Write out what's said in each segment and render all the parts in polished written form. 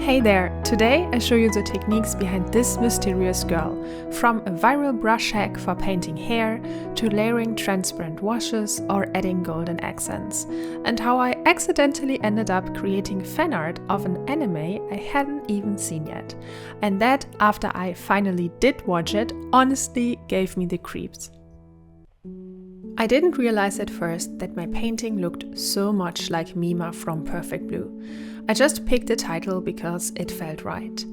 Hey there! Today I show you the techniques behind this mysterious girl, from a viral brush hack for painting hair to layering transparent washes or adding golden accents, and how I accidentally ended up creating fan art of an anime I hadn't even seen yet. And that, after I finally did watch it, honestly gave me the creeps. I didn't realize at first that my painting looked so much like Mima from Perfect Blue. I just picked the title because it felt right.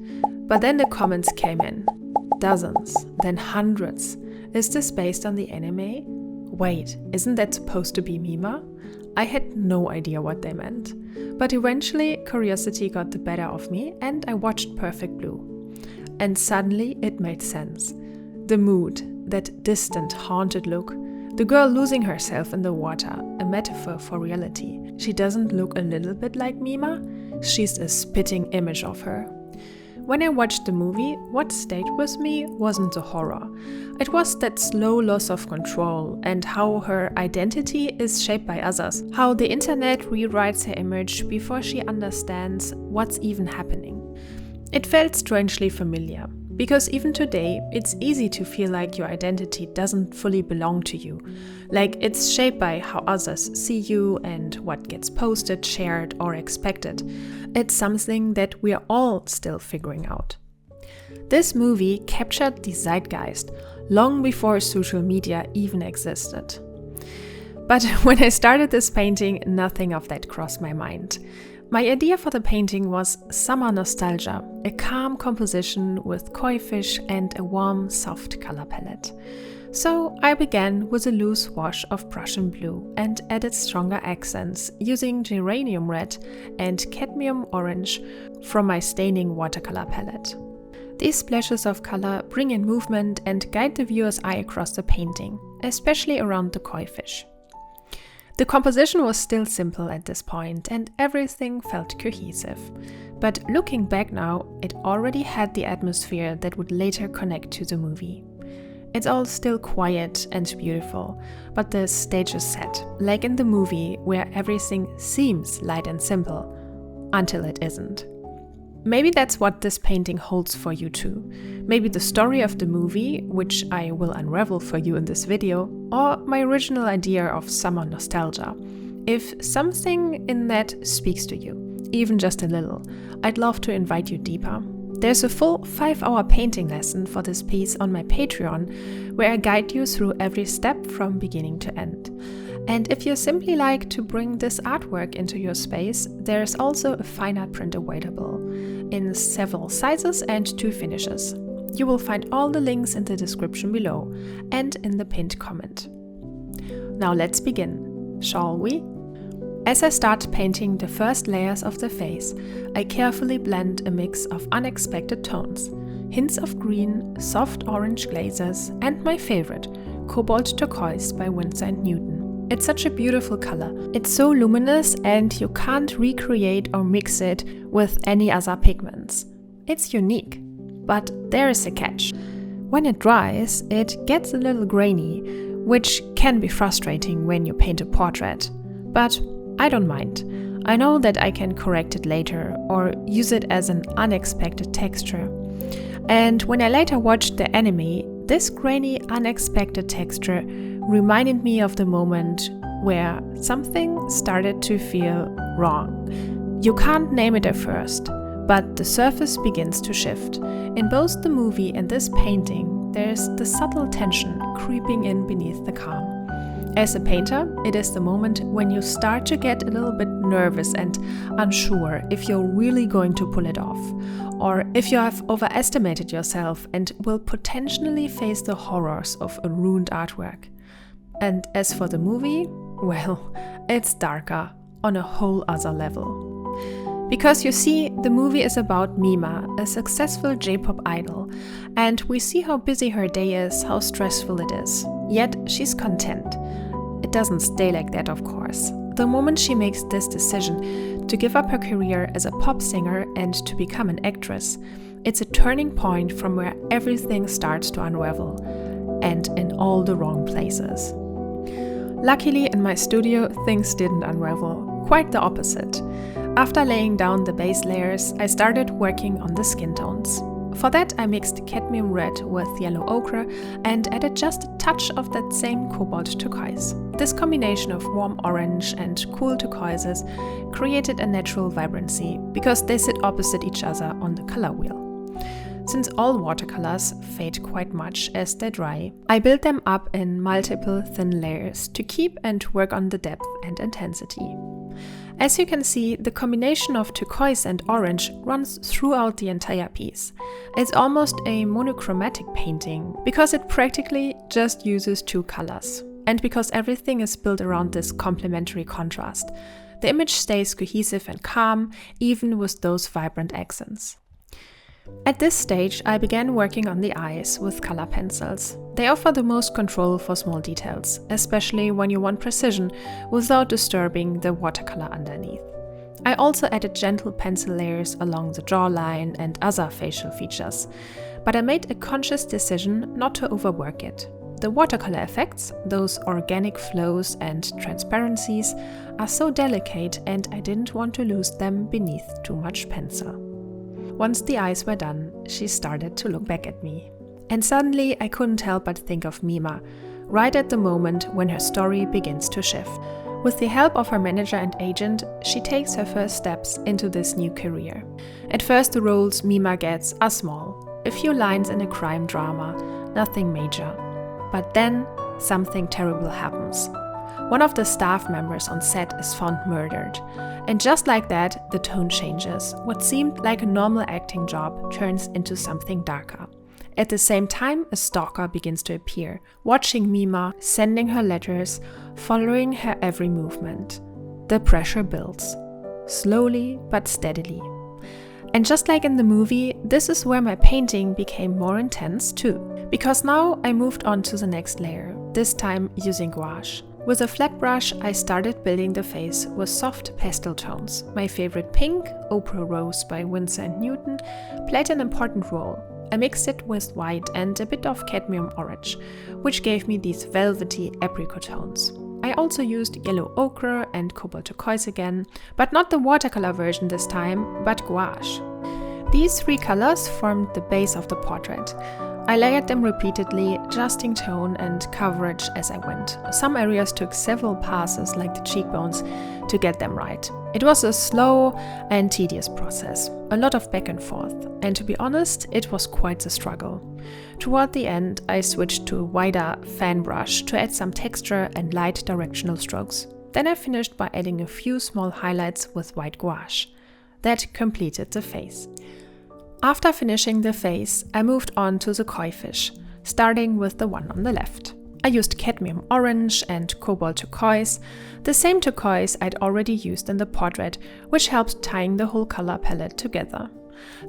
But then the comments came in. Dozens, then hundreds. Is this based on the anime? Wait, isn't that supposed to be Mima? I had no idea what they meant. But eventually curiosity got the better of me and I watched Perfect Blue. And suddenly it made sense. The mood, that distant, haunted look, the girl losing herself in the water, a metaphor for reality. She doesn't look a little bit like Mima? She's a spitting image of her. When I watched the movie, what stayed with me wasn't the horror. It was that slow loss of control and how her identity is shaped by others, how the internet rewrites her image before she understands what's even happening. It felt strangely familiar. Because even today, it's easy to feel like your identity doesn't fully belong to you. Like it's shaped by how others see you and what gets posted, shared, or expected. It's something that we're all still figuring out. This movie captured the zeitgeist long before social media even existed. But when I started this painting, nothing of that crossed my mind. My idea for the painting was summer nostalgia, a calm composition with koi fish and a warm, soft color palette. So I began with a loose wash of Prussian blue and added stronger accents using geranium red and cadmium orange from my staining watercolor palette. These splashes of color bring in movement and guide the viewer's eye across the painting, especially around the koi fish. The composition was still simple at this point and everything felt cohesive. But looking back now, it already had the atmosphere that would later connect to the movie. It's all still quiet and beautiful, but the stage is set, like in the movie where everything seems light and simple, until it isn't. Maybe that's what this painting holds for you too. Maybe the story of the movie, which I will unravel for you in this video, or my original idea of summer nostalgia. If something in that speaks to you, even just a little, I'd love to invite you deeper. There's a full 5-hour painting lesson for this piece on my Patreon, where I guide you through every step from beginning to end. And if you simply like to bring this artwork into your space, there's also a fine art print available in several sizes and 2 finishes. You will find all the links in the description below and in the pinned comment. Now let's begin, shall we? As I start painting the first layers of the face, I carefully blend a mix of unexpected tones, hints of green, soft orange glazes, and my favorite, cobalt turquoise by Winsor & Newton. It's such a beautiful color. It's so luminous and you can't recreate or mix it with any other pigments. It's unique, but there is a catch. When it dries, it gets a little grainy, which can be frustrating when you paint a portrait. But I don't mind. I know that I can correct it later or use it as an unexpected texture. And when I later watched the anime, this grainy, unexpected texture reminded me of the moment where something started to feel wrong. You can't name it at first, but the surface begins to shift. In both the movie and this painting, there's the subtle tension creeping in beneath the calm. As a painter, it is the moment when you start to get a little bit nervous and unsure if you're really going to pull it off, or if you have overestimated yourself and will potentially face the horrors of a ruined artwork. And as for the movie, well, it's darker on a whole other level. Because you see, the movie is about Mima, a successful J-pop idol, and we see how busy her day is, how stressful it is. Yet she's content. It doesn't stay like that, of course. The moment she makes this decision to give up her career as a pop singer and to become an actress, it's a turning point from where everything starts to unravel, and in all the wrong places. Luckily, in my studio, things didn't unravel. Quite the opposite. After laying down the base layers, I started working on the skin tones. For that, I mixed cadmium red with yellow ochre and added just a touch of that same cobalt turquoise. This combination of warm orange and cool turquoises created a natural vibrancy because they sit opposite each other on the color wheel. Since all watercolors fade quite much as they dry, I build them up in multiple thin layers to keep and work on the depth and intensity. As you can see, the combination of turquoise and orange runs throughout the entire piece. It's almost a monochromatic painting because it practically just uses two colors. And because everything is built around this complementary contrast, the image stays cohesive and calm, even with those vibrant accents. At this stage, I began working on the eyes with color pencils. They offer the most control for small details, especially when you want precision without disturbing the watercolor underneath. I also added gentle pencil layers along the jawline and other facial features, but I made a conscious decision not to overwork it. The watercolor effects, those organic flows and transparencies, are so delicate and I didn't want to lose them beneath too much pencil. Once the eyes were done, she started to look back at me. And suddenly I couldn't help but think of Mima, right at the moment when her story begins to shift. With the help of her manager and agent, she takes her first steps into this new career. At first the roles Mima gets are small, a few lines in a crime drama, nothing major. But then something terrible happens. One of the staff members on set is found murdered. And just like that, the tone changes. What seemed like a normal acting job turns into something darker. At the same time, a stalker begins to appear, watching Mima, sending her letters, following her every movement. The pressure builds, slowly but steadily. And just like in the movie, this is where my painting became more intense too. Because now I moved on to the next layer, this time using gouache. With a flat brush, I started building the face with soft pastel tones. My favorite pink, Opera Rose by Winsor & Newton, played an important role. I mixed it with white and a bit of cadmium orange, which gave me these velvety apricot tones. I also used yellow ochre and cobalt turquoise again, but not the watercolor version this time, but gouache. These three colors formed the base of the portrait. I layered them repeatedly, adjusting tone and coverage as I went. Some areas took several passes, like the cheekbones, to get them right. It was a slow and tedious process, a lot of back and forth, and to be honest, it was quite the struggle. Toward the end, I switched to a wider fan brush to add some texture and light directional strokes. Then I finished by adding a few small highlights with white gouache. That completed the face. After finishing the face, I moved on to the koi fish, starting with the one on the left. I used cadmium orange and cobalt turquoise, the same turquoise I'd already used in the portrait, which helped tying the whole color palette together.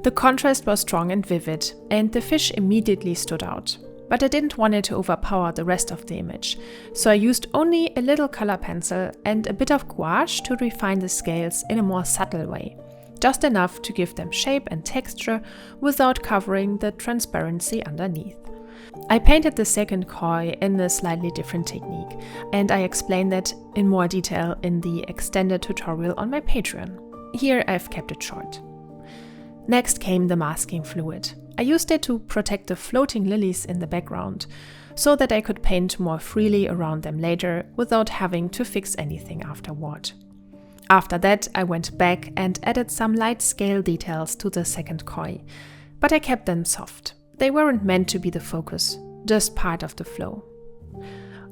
The contrast was strong and vivid, and the fish immediately stood out. But I didn't want it to overpower the rest of the image, so I used only a little color pencil and a bit of gouache to refine the scales in a more subtle way. Just enough to give them shape and texture without covering the transparency underneath. I painted the second koi in a slightly different technique, and I explain that in more detail in the extended tutorial on my Patreon. Here I've kept it short. Next came the masking fluid. I used it to protect the floating lilies in the background, so that I could paint more freely around them later without having to fix anything afterward. After that, I went back and added some light scale details to the second koi, but I kept them soft. They weren't meant to be the focus, just part of the flow.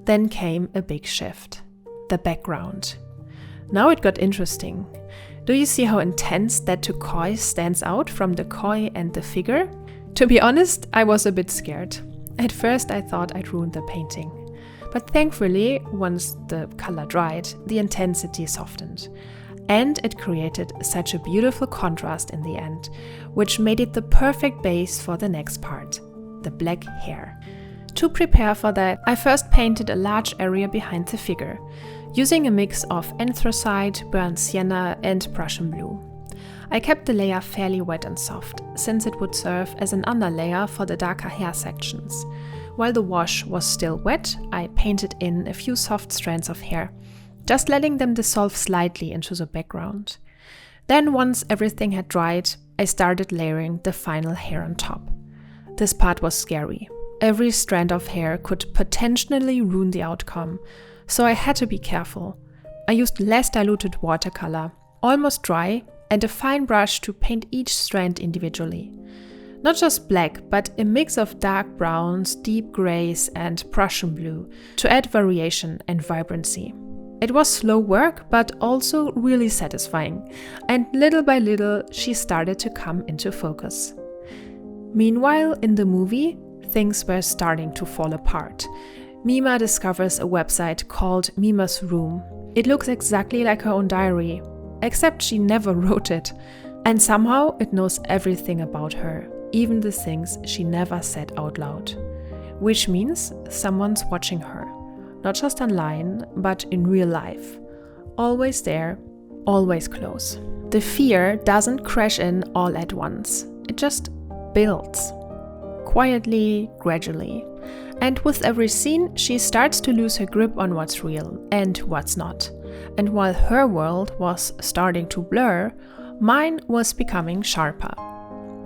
Then came a big shift. The background. Now it got interesting. Do you see how intense that turquoise stands out from the koi and the figure? To be honest, I was a bit scared. At first I thought I'd ruined the painting. But thankfully, once the color dried, the intensity softened. And it created such a beautiful contrast in the end, which made it the perfect base for the next part, the black hair. To prepare for that, I first painted a large area behind the figure, using a mix of anthracite, burnt sienna and Prussian blue. I kept the layer fairly wet and soft, since it would serve as an underlayer for the darker hair sections. While the wash was still wet, I painted in a few soft strands of hair, just letting them dissolve slightly into the background. Then once everything had dried, I started layering the final hair on top. This part was scary. Every strand of hair could potentially ruin the outcome, so I had to be careful. I used less diluted watercolor, almost dry, and a fine brush to paint each strand individually. Not just black, but a mix of dark browns, deep grays, and Prussian blue to add variation and vibrancy. It was slow work, but also really satisfying, and little by little she started to come into focus. Meanwhile, in the movie, things were starting to fall apart. Mima discovers a website called Mima's Room. It looks exactly like her own diary, except she never wrote it. And somehow it knows everything about her, even the things she never said out loud. Which means someone's watching her, not just online, but in real life. Always there, always close. The fear doesn't crash in all at once. It just builds. Quietly, gradually. And with every scene, she starts to lose her grip on what's real and what's not. And while her world was starting to blur, mine was becoming sharper.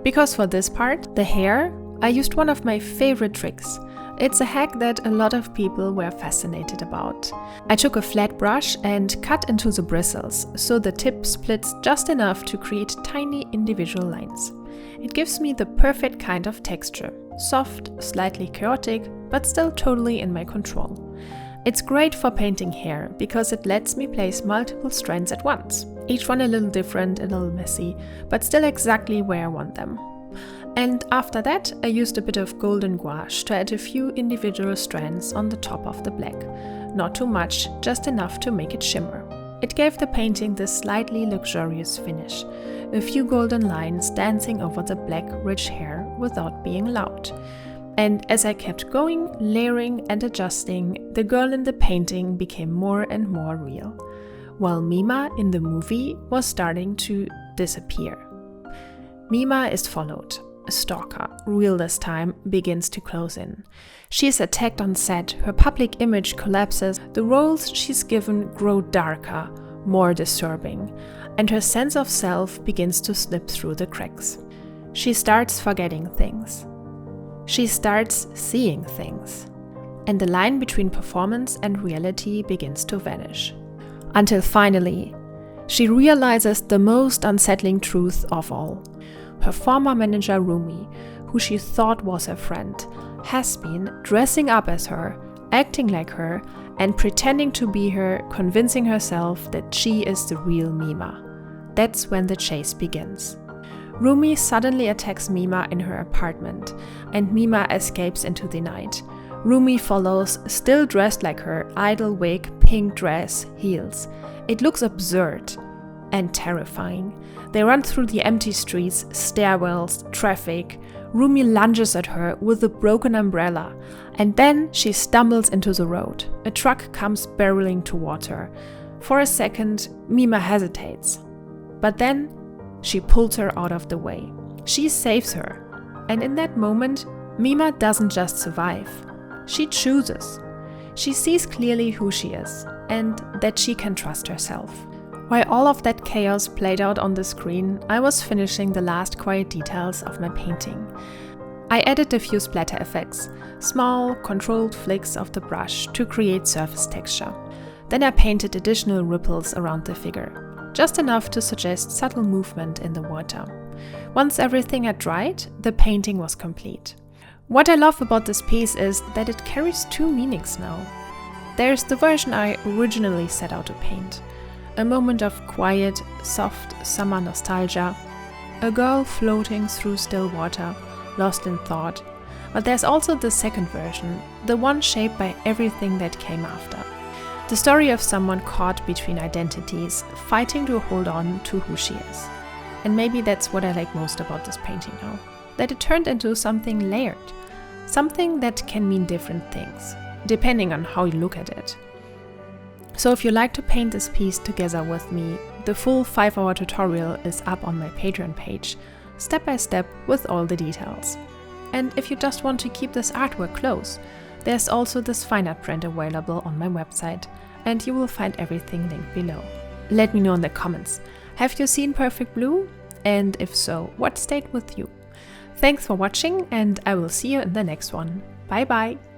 Because for this part, the hair, I used one of my favorite tricks. It's a hack that a lot of people were fascinated about. I took a flat brush and cut into the bristles, so the tip splits just enough to create tiny individual lines. It gives me the perfect kind of texture. Soft, slightly chaotic, but still totally in my control. It's great for painting hair because it lets me place multiple strands at once. Each one a little different, a little messy, but still exactly where I want them. And after that, I used a bit of golden gouache to add a few individual strands on the top of the black. Not too much, just enough to make it shimmer. It gave the painting this slightly luxurious finish. A few golden lines dancing over the black, rich hair without being loud. And as I kept going, layering and adjusting, the girl in the painting became more and more real, while Mima in the movie was starting to disappear. Mima is followed. A stalker, real this time, begins to close in. She is attacked on set, her public image collapses, the roles she's given grow darker, more disturbing, and her sense of self begins to slip through the cracks. She starts forgetting things. She starts seeing things. And the line between performance and reality begins to vanish. Until finally, she realizes the most unsettling truth of all. Her former manager Rumi, who she thought was her friend, has been dressing up as her, acting like her, and pretending to be her, convincing herself that she is the real Mima. That's when the chase begins. Rumi suddenly attacks Mima in her apartment, and Mima escapes into the night. Rumi follows, still dressed like her, idle wig, pink dress, heels. It looks absurd and terrifying. They run through the empty streets, stairwells, traffic. Rumi lunges at her with a broken umbrella, and then she stumbles into the road. A truck comes barreling toward her. For a second, Mima hesitates, but then she pulls her out of the way. She saves her, and in that moment, Mima doesn't just survive. She chooses. She sees clearly who she is, and that she can trust herself. While all of that chaos played out on the screen, I was finishing the last quiet details of my painting. I added a few splatter effects, small, controlled flicks of the brush to create surface texture. Then I painted additional ripples around the figure, just enough to suggest subtle movement in the water. Once everything had dried, the painting was complete. What I love about this piece is that it carries two meanings now. There's the version I originally set out to paint. A moment of quiet, soft summer nostalgia. A girl floating through still water, lost in thought. But there's also the second version, the one shaped by everything that came after. The story of someone caught between identities, fighting to hold on to who she is. And maybe that's what I like most about this painting now. That it turned into something layered. Something that can mean different things, depending on how you look at it. So if you like to paint this piece together with me, the full 5-hour tutorial is up on my Patreon page, step by step with all the details. And if you just want to keep this artwork close, there's also this Fanart print available on my website, and you will find everything linked below. Let me know in the comments. Have you seen Perfect Blue? And if so, what stayed with you? Thanks for watching, and I will see you in the next one. Bye bye!